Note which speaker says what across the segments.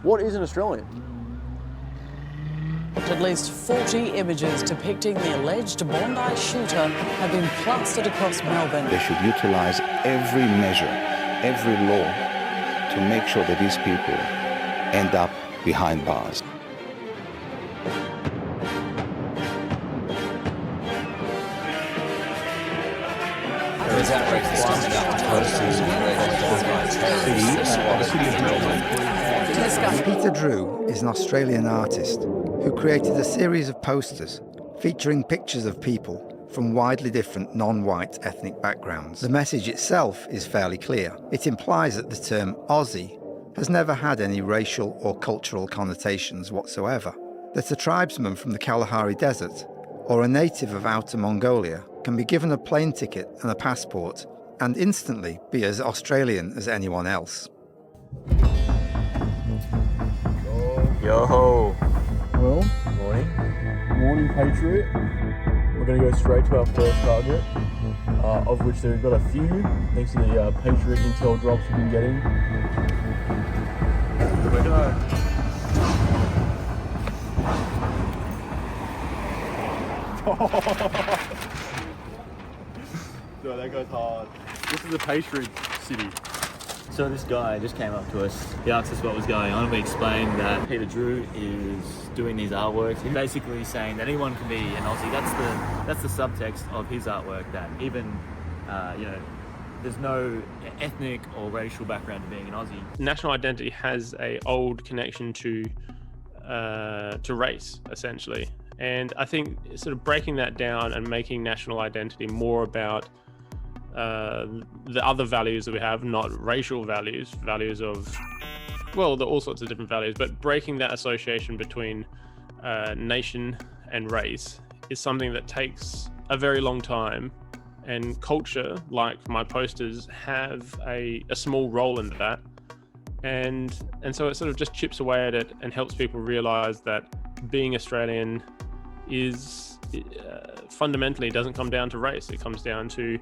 Speaker 1: What is an Australian?
Speaker 2: At least 40 images depicting the alleged Bondi shooter have been plastered across Melbourne.
Speaker 3: They should utilise every measure, every law to make sure that these people end up behind bars.
Speaker 4: Peter Drew is an Australian artist who created a series of posters featuring pictures of people from widely different non-white ethnic backgrounds. The message itself is fairly clear. It implies that the term Aussie has never had any racial or cultural connotations whatsoever, that a tribesman from the Kalahari Desert or a native of Outer Mongolia can be given a plane ticket and a passport and instantly be as Australian as anyone else.
Speaker 1: Yo.
Speaker 5: Well,
Speaker 1: Morning.
Speaker 5: morning Patriot. We're going to go straight to our first target, of which we've got a few, thanks to the Patriot intel drops we've been getting. We're going No, that goes hard. This is a Patriot city.
Speaker 1: So this guy just came up to us. He asked us what was going on. We explained that Peter Drew is doing these artworks. He's basically saying that anyone can be an Aussie. That's the subtext of his artwork. That even there's no ethnic or racial background to being an Aussie.
Speaker 6: National identity has a old connection to race, essentially, and I think sort of breaking that down and making national identity more about the other values that we have, not racial values of, well, all sorts of different values, but breaking that association between nation and race is something that takes a very long time, and culture, like my posters, have a small role in that, and so it sort of just chips away at it and helps people realize that being Australian is fundamentally doesn't come down to race. It comes down to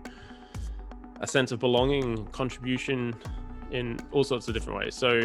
Speaker 6: a sense of belonging, contribution in all sorts of different ways. So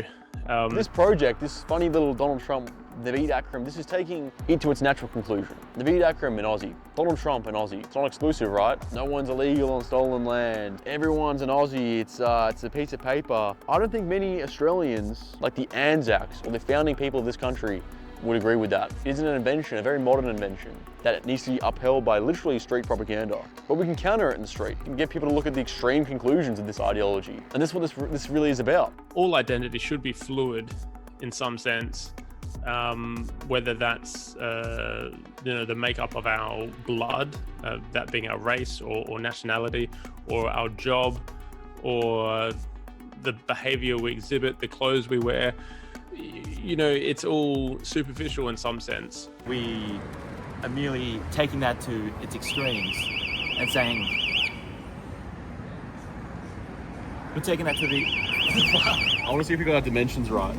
Speaker 1: This project, this funny little Donald Trump Naveed acronym, this is taking it to its natural conclusion. Naveed acronym in Aussie, Donald Trump in Aussie. It's not exclusive, right? No one's illegal on stolen land. Everyone's an Aussie. It's a piece of paper. I don't think many Australians, like the Anzacs or the founding people of this country, would agree with that. It is an invention, a very modern invention, that it needs to be upheld by literally street propaganda. But we can counter it in the street and get people to look at the extreme conclusions of this ideology. And this is what this really is about.
Speaker 6: all identity should be fluid in some sense, whether that's the makeup of our blood, that being our race or nationality, or our job, or the behavior we exhibit, the clothes we wear. It's all superficial in some sense.
Speaker 1: We are merely taking that to its extremes and saying, we're taking that to the...
Speaker 5: I want to see if we got our dimensions right.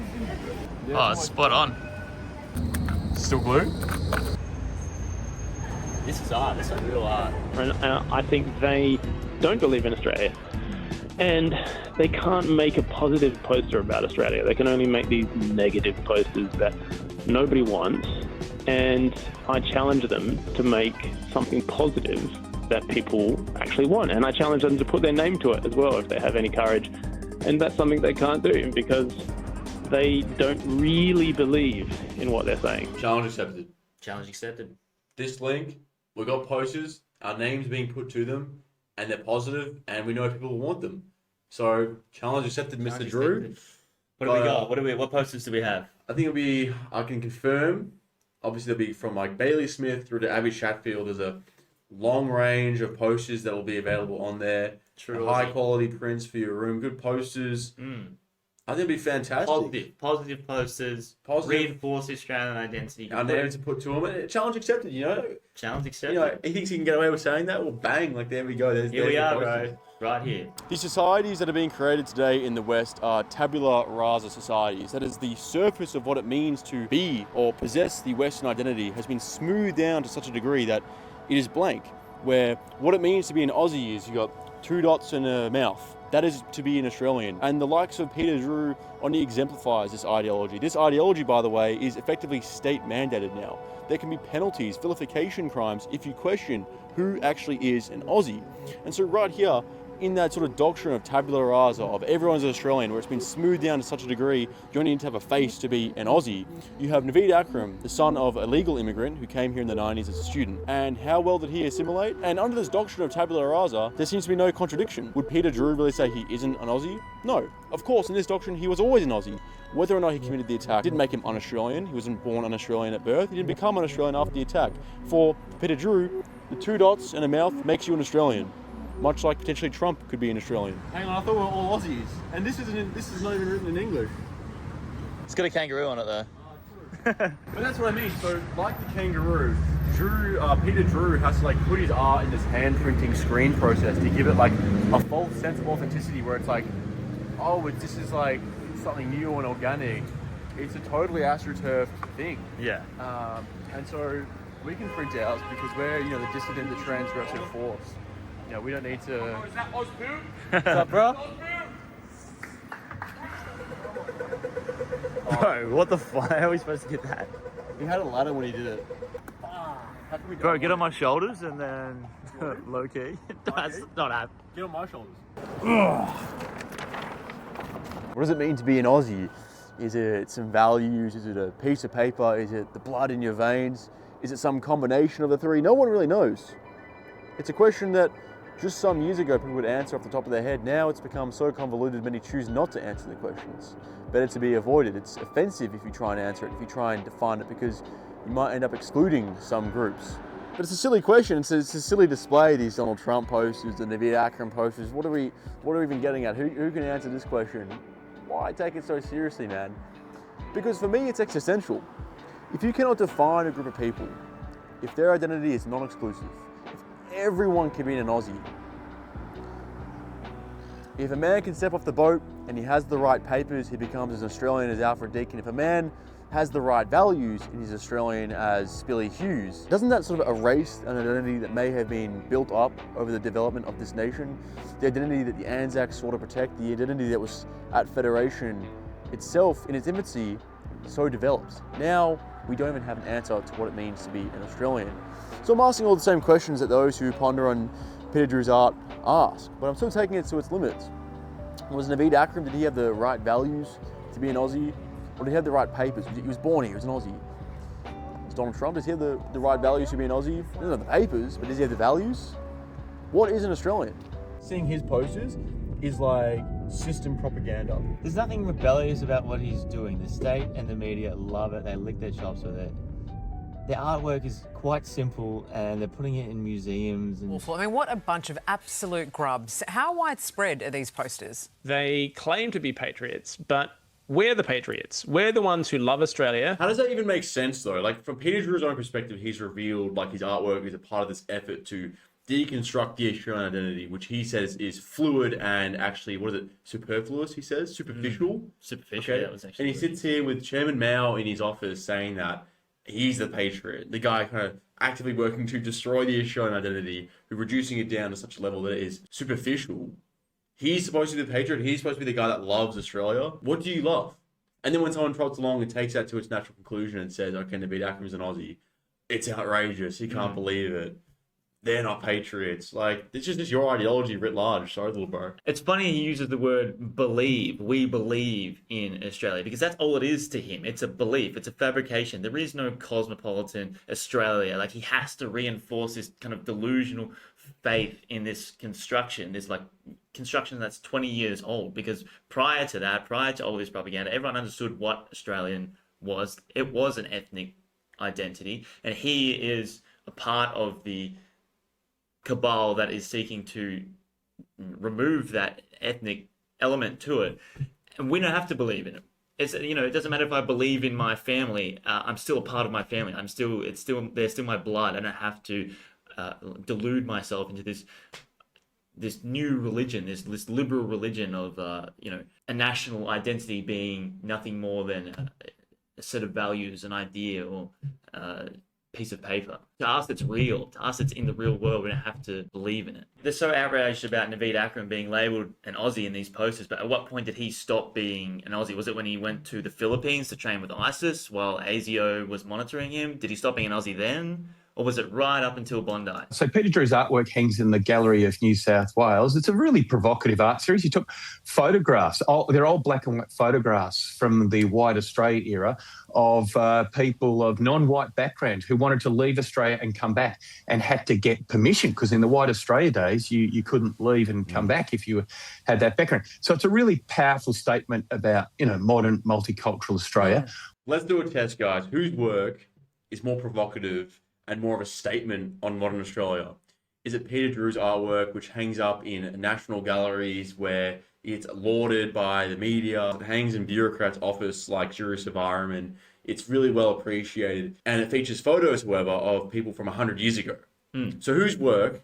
Speaker 1: Oh, it's spot on.
Speaker 5: Still glue?
Speaker 1: This is art, this is real art.
Speaker 7: And I think they don't believe in Australia. And they can't make a positive poster about Australia. They can only make these negative posters that nobody wants. And I challenge them to make something positive that people actually want. And I challenge them to put their name to it as well if they have any courage. And that's something they can't do because they don't really believe in what they're saying.
Speaker 8: Challenge accepted.
Speaker 1: Challenge accepted.
Speaker 8: This link, we got posters, our names being put to them, and they're positive, and we know people will want them. So, challenge accepted, Mr.
Speaker 1: Challenge
Speaker 8: Drew.
Speaker 1: accepted. What do we got? What posters do we have?
Speaker 8: I think it'll be, I can confirm, obviously they'll be from like Bailey Smith through to Abby Chatfield. There's a long range of posters that will be available on there.
Speaker 1: True.
Speaker 8: High quality prints for your room, good posters. I think it'll be fantastic.
Speaker 1: Positive posters.
Speaker 8: Positive.
Speaker 1: Reinforce Australian identity.
Speaker 8: Our names to put to them. And challenge accepted,
Speaker 1: Challenge accepted.
Speaker 8: He thinks he can get away with saying that? Well, bang, like there we go.
Speaker 1: Here we are, bro. Right here.
Speaker 5: The societies that are being created today in the West are tabula rasa societies. That is, the surface of what it means to be or possess the Western identity has been smoothed down to such a degree that it is blank, where what it means to be an Aussie is you got two dots and a mouth. that is to be an Australian. And the likes of Peter Drew only exemplifies this ideology. This ideology, by the way, is effectively state mandated now. There can be penalties, vilification crimes, if you question who actually is an Aussie. And so right here, in that sort of doctrine of tabula rasa, of everyone's an Australian, where it's been smoothed down to such a degree, you only need to have a face to be an Aussie. You have Naveed Akram, the son of a legal immigrant who came here in the 90s as a student. And how well did he assimilate? And under this doctrine of tabula rasa, there seems to be no contradiction. Would Peter Drew really say he isn't an Aussie? No. Of course, in this doctrine, he was always an Aussie. Whether or not he committed the attack didn't make him un-Australian. He wasn't born un-Australian at birth. He didn't become un-Australian after the attack. For Peter Drew, the 2 dots and a mouth makes you an Australian. Much like potentially Trump could be an Australian. Hang on, I thought we were all Aussies. And this is not even written in English.
Speaker 9: It's got a kangaroo on it though.
Speaker 5: But that's what I mean. So, like the kangaroo, Peter Drew has to like put his art in this hand printing screen process to give it like a false sense of authenticity, where it's like, oh, this is like something new and organic. It's a totally astroturfed thing.
Speaker 9: Yeah.
Speaker 5: And so we can print ours because we're, the dissident, the transgressive force. We don't need to. Oh, is that Ozpoo?
Speaker 9: What's up, bro? Bro, what the fuck? How are we supposed to get that?
Speaker 5: He had a ladder when he did it.
Speaker 9: Bro, get on my shoulders and then low key. That's not happening.
Speaker 5: Get on my shoulders. What does it mean to be an Aussie? Is it some values? Is it a piece of paper? Is it the blood in your veins? Is it some combination of the three? No one really knows. It's a question that just some years ago people would answer off the top of their head. Now it's become so convoluted many choose not to answer the questions. Better to be avoided. It's offensive if you try and answer it, if you try and define it, because you might end up excluding some groups. But it's a silly question. It's a silly display, these Donald Trump posters, the Naveed Akram posters. What are we even getting at? Who can answer this question? Why take it so seriously, man? Because for me, it's existential. If you cannot define a group of people, if their identity is non-exclusive, everyone can be an Aussie. If a man can step off the boat and he has the right papers, he becomes as Australian as Alfred Deakin. If a man has the right values and he's Australian as Billy Hughes, doesn't that sort of erase an identity that may have been built up over the development of this nation? The identity that the Anzacs sought to protect, the identity that was at Federation itself in its infancy so developed. Now we don't even have an answer to what it means to be an Australian. So I'm asking all the same questions that those who ponder on Peter Drew's art ask, but I'm still taking it to its limits. Was Naveed Akram, did he have the right values to be an Aussie? Or did he have the right papers? He was born here, he was an Aussie. Was Donald Trump, does he have the right values to be an Aussie? He doesn't have the papers, but does he have the values? What is an Australian? Seeing his posters is like system propaganda.
Speaker 9: There's nothing rebellious about what he's doing. The state and the media love it. They lick their chops with it. Their artwork is quite simple and they're putting it in museums. And
Speaker 2: Awful. I mean, what a bunch of absolute grubs. How widespread are these posters?
Speaker 6: They claim to be patriots, but we're the patriots. We're the ones who love Australia.
Speaker 8: How does that even make sense, though? Like, from Peter Drew's own perspective, he's revealed, like, his artwork is a part of this effort to deconstruct the Australian identity, which he says is fluid and actually, what is it, superfluous, he says? Superficial?
Speaker 9: Superficial,
Speaker 8: Okay.
Speaker 9: that was actually.
Speaker 8: And he sits here with Chairman Mao in his office saying that he's the patriot, the guy kind of actively working to destroy the Australian identity, who reducing it down to such a level that it is superficial. He's supposed to be the patriot. He's supposed to be the guy that loves Australia. What do you love? And then when someone trots along and takes that to its natural conclusion and says, okay, Naveed Akram's an Aussie, it's outrageous. You can't believe it. They're not patriots. Like, this is just your ideology writ large. Sorry, little bro.
Speaker 9: It's funny he uses the word believe. We believe in Australia because that's all it is to him. It's a belief. It's a fabrication. There is no cosmopolitan Australia. Like, he has to reinforce this kind of delusional faith in this construction, this like construction that's 20 years old, because prior to that, prior to all this propaganda, everyone understood what Australian was. It was an ethnic identity, and he is a part of the cabal that is seeking to remove that ethnic element to it, and we don't have to believe in it. It's, you know, it doesn't matter if I believe in my family. I'm still a part of my family. They're still my blood. I don't have to delude myself into this new religion, this liberal religion of a national identity being nothing more than a set of values, an idea, or piece of paper. To us, it's real. To us, it's in the real world. We don't have to believe in it. They're so outraged about Naveed Akram being labelled an Aussie in these posters, but at what point did he stop being an Aussie? Was it when he went to the Philippines to train with ISIS while ASIO was monitoring him? Did he stop being an Aussie then? Or was it right up until Bondi?
Speaker 10: So Peter Drew's artwork hangs in the Gallery of New South Wales. It's a really provocative art series. He took photographs, they're old black and white photographs from the white Australia era of people of non-white background who wanted to leave Australia and come back and had to get permission, because in the white Australia days, you couldn't leave and come back if you had that background. So it's a really powerful statement about, modern multicultural Australia.
Speaker 8: Let's do a test, guys. Whose work is more provocative and more of a statement on modern Australia? Is it Peter Drew's artwork, which hangs up in national galleries where it's lauded by the media, it hangs in bureaucrats' office like Jury Savarum, and it's really well appreciated, and it features photos, however, of people from 100 years ago? So whose work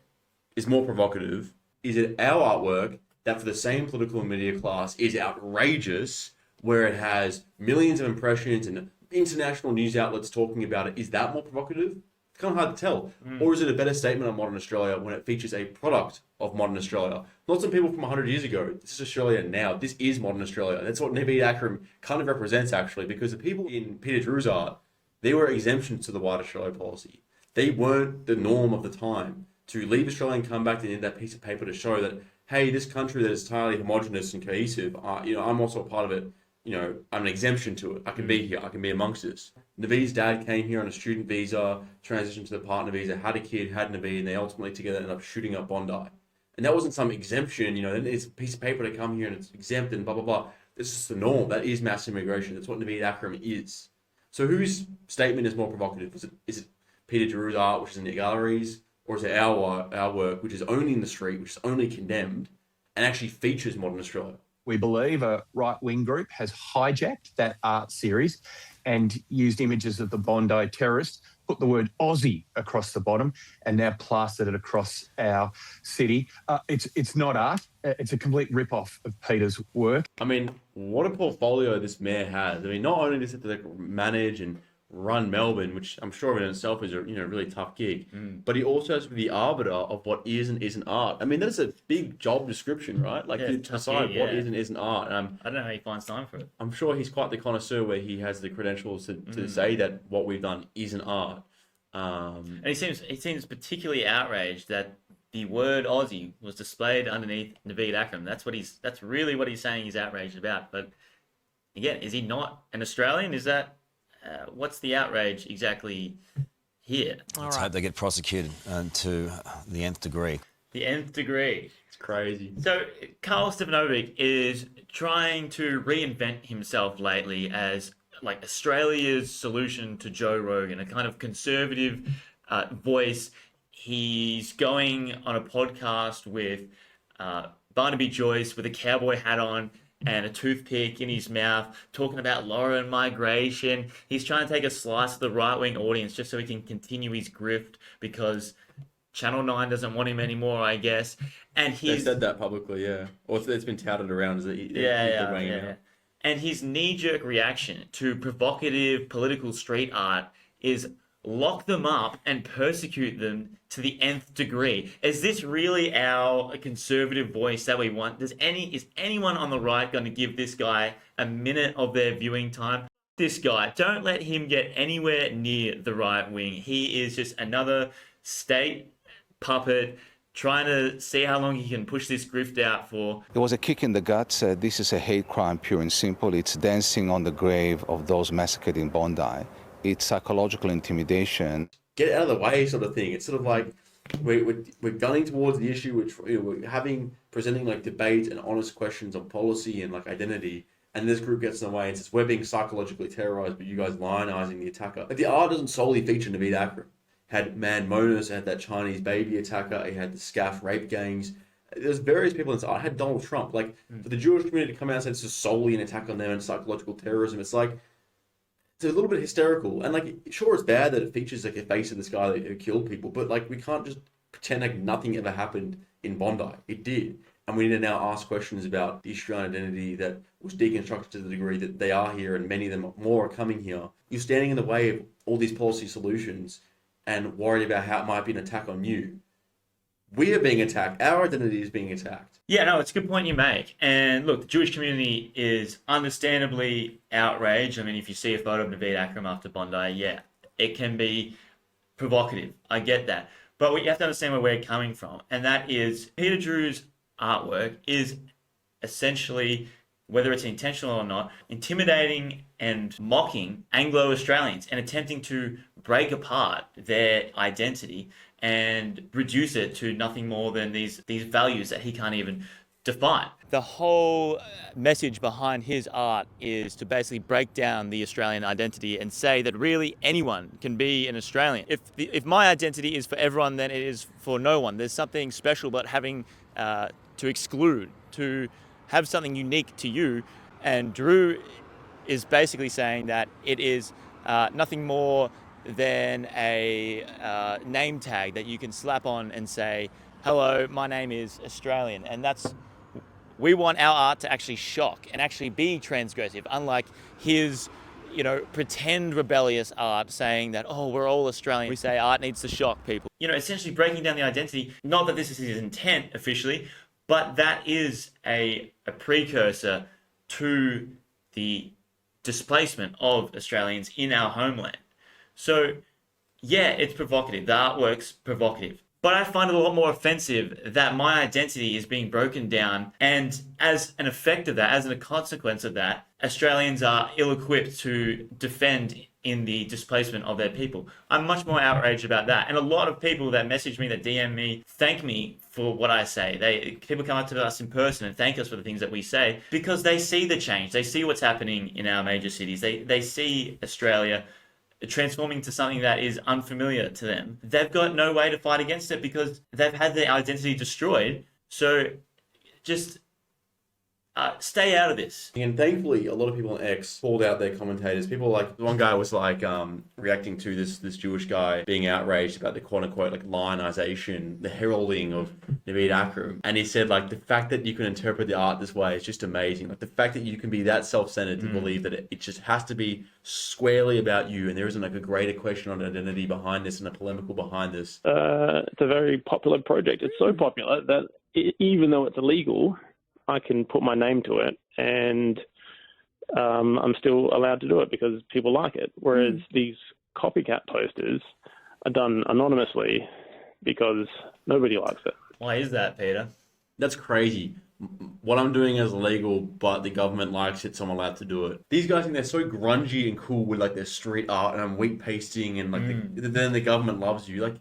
Speaker 8: is more provocative? Is it our artwork that for the same political and media class is outrageous, where it has millions of impressions and international news outlets talking about it? Is that more provocative? It's kind of hard to tell. Or is it a better statement on modern Australia when it features a product of modern Australia? Not some people from 100 years ago. This is Australia now. This is modern Australia. That's what Naveed Akram kind of represents, actually, because the people in Peter Drew's art, they were exemptions to the white Australia policy. They weren't the norm of the time. To leave Australia and come back to that piece of paper to show that, hey, this country that is entirely homogenous and cohesive, I'm also a part of it. I'm an exemption to it. I can be here. I can be amongst this. Naveed's dad came here on a student visa, transitioned to the partner visa, had a kid, had Naveed, and they ultimately together ended up shooting up Bondi. And that wasn't some exemption, it's a piece of paper to come here and it's exempt and blah, blah, blah. This is the norm. That is mass immigration. That's what Naveed Akram is. So whose statement is more provocative? Is it Peter Drew's art, which is in the galleries, or is it our work, which is only in the street, which is only condemned, and actually features modern Australia?
Speaker 10: We believe a right-wing group has hijacked that art series and used images of the Bondi terrorists, put the word Aussie across the bottom, and now plastered it across our city. It's not art. It's a complete rip-off of Peter's work.
Speaker 8: I mean, what a portfolio this mayor has. I mean, not only does he have to manage and run Melbourne, which I'm sure in itself is a really tough gig, but he also has to be the arbiter of what is and isn't art. I mean, that's a big job description, right? Like, to decide what is and isn't art. And
Speaker 9: I don't know how he finds time for it.
Speaker 8: I'm sure he's quite the connoisseur where he has the credentials to say that what we've done isn't art.
Speaker 9: And he seems particularly outraged that the word Aussie was displayed underneath Naveed Akram. That's really what he's saying he's outraged about. But again, is he not an Australian? Is that what's the outrage exactly here?
Speaker 11: Let's hope they get prosecuted to the nth degree.
Speaker 9: The nth degree.
Speaker 8: It's crazy.
Speaker 9: So Karl Stefanovic is trying to reinvent himself lately as like Australia's solution to Joe Rogan, a kind of conservative voice. He's going on a podcast with Barnaby Joyce with a cowboy hat on and a toothpick in his mouth, talking about law and migration. He's trying to take a slice of the right-wing audience just so he can continue his grift because Channel 9 doesn't want him anymore, I guess. And he's...
Speaker 8: They said that publicly, yeah. Or it's been touted around as
Speaker 9: yeah. And his knee-jerk reaction to provocative political street art is lock them up and persecute them to the nth degree. Is this really our conservative voice that we want? Is anyone on the right going to give this guy a minute of their viewing time? This guy, don't let him get anywhere near the right wing. He is just another state puppet trying to see how long he can push this grift out for.
Speaker 3: It was a kick in the guts. This is a hate crime, pure and simple. It's dancing on the grave of those massacred in Bondi. It's psychological intimidation.
Speaker 8: Get out of the way, sort of thing. It's sort of like we're gunning towards the issue, which we're presenting like debate and honest questions on policy and like identity, and this group gets in the way and says we're being psychologically terrorized, but you guys lionizing the attacker. Like, the art doesn't solely feature Naveed Akram. Had Man Monas, had that Chinese baby attacker, he had the SCAF rape gangs. There's various people in this art. I had Donald Trump. Like, for the Jewish community to come out and say this is solely an attack on them and psychological terrorism, it's like, it's a little bit hysterical. And like, sure, it's bad that it features like a face of this guy who killed people, but like, we can't just pretend like nothing ever happened in Bondi. It did. And we need to now ask questions about the Australian identity that was deconstructed to the degree that they are here, and many of them more are coming here. You're standing in the way of all these policy solutions and worried about how it might be an attack on you. We are being attacked. Our identity is being attacked.
Speaker 9: Yeah, no, it's a good point you make. And look, the Jewish community is understandably outraged. I mean, if you see a photo of Naveed Akram after Bondi, yeah, it can be provocative. I get that. But you have to understand where we're coming from. And that is Peter Drew's artwork is essentially, whether it's intentional or not, intimidating and mocking Anglo-Australians and attempting to break apart their identity and reduce it to nothing more than these values that he can't even define. The whole message behind his art is to basically break down the Australian identity and say that really anyone can be an Australian. If my identity is for everyone, then it is for no one. There's something special about having to exclude, to have something unique to you. And Drew is basically saying that it is nothing more than a name tag that you can slap on and say, hello, my name is Australian. And we want our art to actually shock and actually be transgressive, unlike his, pretend rebellious art saying that, oh, we're all Australian. We say art needs to shock people. Essentially breaking down the identity, not that this is his intent officially, but that is a precursor to the displacement of Australians in our homeland. So, yeah, it's provocative. The artwork's provocative. But I find it a lot more offensive that my identity is being broken down. And as an effect of that, as a consequence of that, Australians are ill-equipped to defend in the displacement of their people. I'm much more outraged about that. And a lot of people that message me, that DM me, thank me for what I say. People come up to us in person and thank us for the things that we say because they see the change. They see what's happening in our major cities. They see Australia transforming to something that is unfamiliar to them. They've got no way to fight against it because they've had their identity destroyed. So just stay out of this.
Speaker 8: And thankfully, a lot of people on X called out their commentators. People one guy was reacting to this Jewish guy being outraged about the quote unquote lionization, the heralding of Naveed Akram. And he said the fact that you can interpret the art this way is just amazing. The fact that you can be that self-centered to believe that it just has to be squarely about you and there isn't a greater question on identity behind this and a polemical behind this.
Speaker 7: It's a very popular project. It's so popular that even though it's illegal, I can put my name to it and I'm still allowed to do it because people like it. Whereas these copycat posters are done anonymously because nobody likes it.
Speaker 9: Why is that, Peter?
Speaker 8: That's crazy. What I'm doing is illegal, but the government likes it, so I'm allowed to do it. These guys think they're so grungy and cool with their street art and I'm wheat pasting and then the government loves you.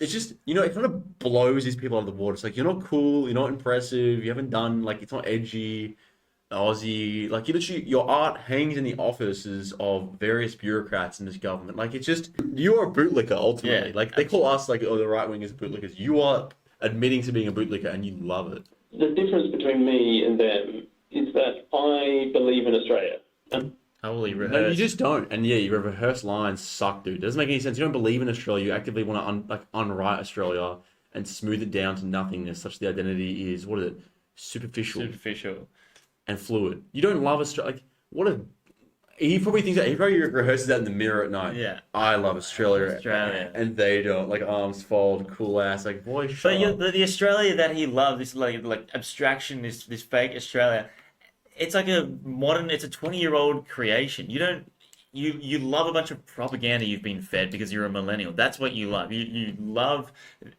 Speaker 8: It's just, it kind of blows these people out of the water. It's you're not cool, you're not impressive, you haven't done, it's not edgy, Aussie. Your art hangs in the offices of various bureaucrats in this government. It's just, you are a bootlicker, ultimately.
Speaker 9: Yeah,
Speaker 8: they call us, the right wingers bootlickers. You are admitting to being a bootlicker and you love it.
Speaker 7: The difference between me and them is that I believe in Australia.
Speaker 9: Holy rehearse.
Speaker 8: No, you just don't. And yeah, your rehearsed lines suck, dude. It doesn't make any sense. You don't believe in Australia. You actively want to unwrite Australia and smooth it down to nothingness, such the identity is, superficial and fluid. You don't love Australia. He probably thinks that, he probably rehearses that in the mirror at night.
Speaker 9: Yeah.
Speaker 8: I love Australia. And they don't. Arms fold, cool ass. Boy, shut up.
Speaker 9: But the Australia that he loves, this abstraction, this fake Australia, it's it's a 20-year-old creation. You love a bunch of propaganda you've been fed because you're a millennial. That's what you love. You love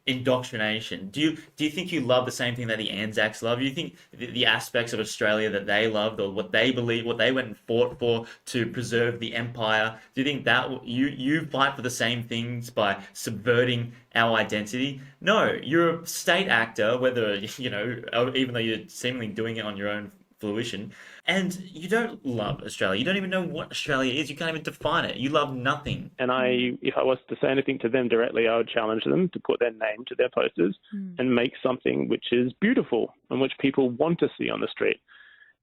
Speaker 9: indoctrination. Do you think you love the same thing that the Anzacs love? Do you think the aspects of Australia that they loved or what they believe, what they went and fought for to preserve the empire? Do you think that you fight for the same things by subverting our identity? No, you're a state actor, whether even though you're seemingly doing it on your own fruition, and you don't love Australia. You don't even know what Australia is. You can't even define it. You love nothing.
Speaker 7: And if I was to say anything to them directly, I would challenge them to put their name to their posters and make something which is beautiful and which people want to see on the street.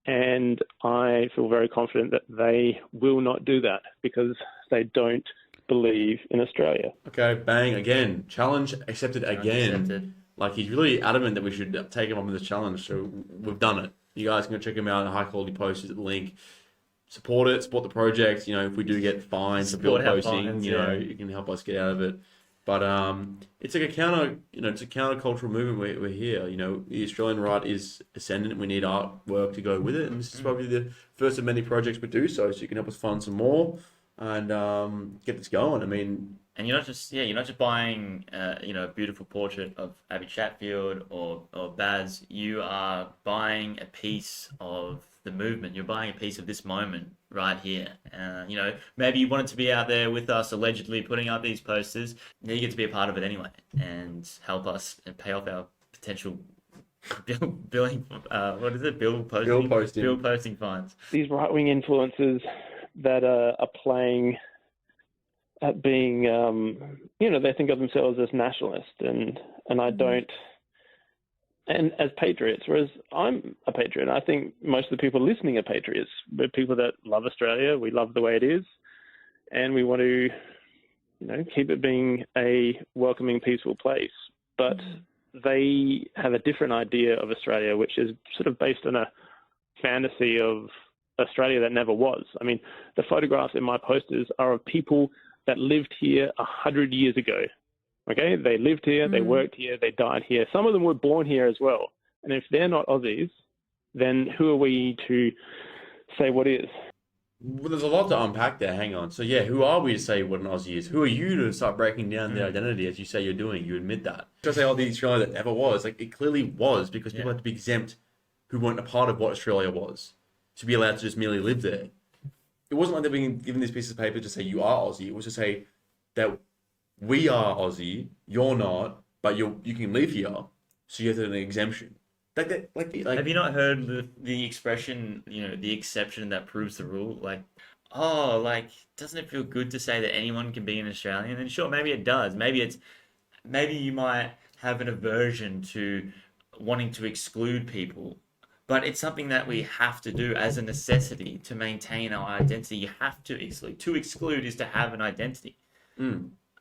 Speaker 7: And I feel very confident that they will not do that because they don't believe in Australia.
Speaker 8: Okay, bang, again. Challenge accepted again. He's really adamant that we should take him on with this challenge, so we've done it. You guys can go check him out. High quality posters at the link. support it, support the project. You know, if we do get fined for bill posting, you know, you can help us get out of it. But it's like it's a countercultural movement. We're here. You know, the Australian right is ascendant. We need artwork to go with it, and this is probably the first of many projects we do. So you can help us fund some more and get this going. I mean,
Speaker 9: and you're not just buying a beautiful portrait of Abby Chatfield or Baz. You are buying a piece of the movement. You're buying a piece of this moment right here. You know, maybe you wanted to be out there with us, allegedly putting up these posters. Now you get to be a part of it anyway and help us and pay off our potential bill posting fines.
Speaker 7: These right-wing influences that are playing at being, they think of themselves as nationalist, and I don't, and as patriots, whereas I'm a patriot. I think most of the people listening are patriots. We're people that love Australia. We love the way it is, and we want to, keep it being a welcoming, peaceful place. But they have a different idea of Australia, which is sort of based on a fantasy of Australia that never was. I mean, the photographs in my posters are of people that lived here 100 years ago. Okay, they lived here, they worked here, they died here. Some of them were born here as well. And if they're not Aussies, then who are we to say what is?
Speaker 8: Well, there's a lot to unpack there. Hang on. So yeah, who are we to say what an Aussie is? Who are you to start breaking down their identity as you say you're doing? You admit that. To say, the Australia that never was. Like, it clearly was, because people had to be exempt who weren't a part of what Australia was to be allowed to just merely live there. It wasn't like they're being given this piece of paper to say you are Aussie. It was to say that we are Aussie, you're not, but you can live here, so you have an exemption. Like,
Speaker 9: have you not heard the expression, the exception that proves the rule? Doesn't it feel good to say that anyone can be an Australian? And sure, maybe it does. Maybe you might have an aversion to wanting to exclude people, but it's something that we have to do as a necessity to maintain our identity. You have to exclude. To exclude is to have an identity.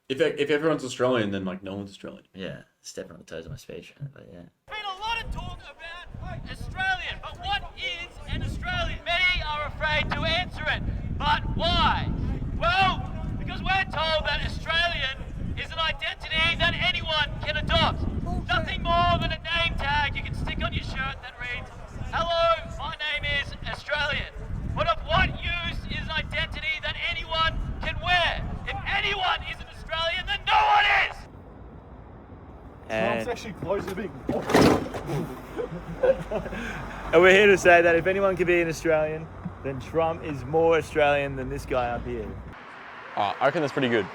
Speaker 8: If everyone's Australian, then no one's Australian.
Speaker 9: Yeah, stepping on the toes of my speech. But yeah.
Speaker 12: There's been a lot of talk about Australian, but what is an Australian? Many are afraid to answer it, but why? Well, because we're told that Australian is an identity that anyone can adopt. Nothing more than a name tag you can stick on your shirt that reads, "Hello, my name is Australian." But of what use is an identity that anyone can wear? If anyone is an Australian, then no one is!
Speaker 5: Trump's actually close to being
Speaker 13: And we're here to say that if anyone can be an Australian, then Trump is more Australian than this guy up here.
Speaker 1: I reckon that's pretty good.